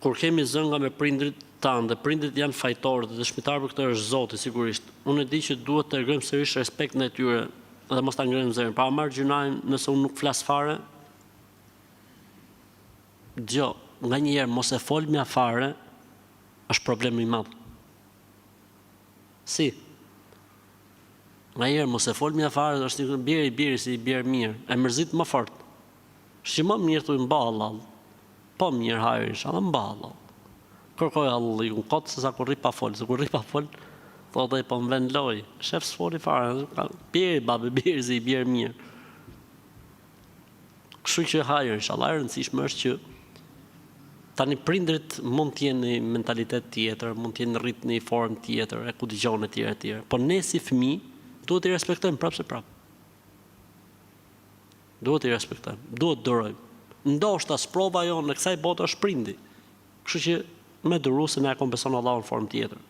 Kur kemi zënga me prindrit tanë dhe prindrit janë fajtorë dhe dëshmitarë për këtë është Zoti sigurisht. Unë e di që duhet të rrëgojmë sërish respekt në tyre dhe mos ta ngrejmë zemrën. Pa marrë gjynajnë nëse unë nuk flas fare. Gjo, nga njerë mos e fol mja fare është problem i madh. Si? Nga njerë mos e fol mja fare është një bjeri si bjerë mirë. E mërzit më fort. Shqy më mirë të mba halal. Po mirë hajrë isha, dhe mba halal. Kërkoj halal, unë kotë se sa kur rri pa fol. Se kur rri pa fol, thot e po më vend loj. Shef s'foli fare. Bjeri, babe, bjeri si bjerë mirë. Kështu që hajrë isha, la e rëndësishme është që tani prindrit mund t'jenë një mentalitet tjetër, mund t'jenë rrit një formë tjetër, e ku dëgjon e tjere. Po ne si fëmijë duhet i respektojmë prapë se prapë. Duhet i respektojmë, duhet durojmë. Ndoshta sprova jonë në kësaj bote është prindi. Kështu që me duru se ne e kompenson Allahu në formë tjetër.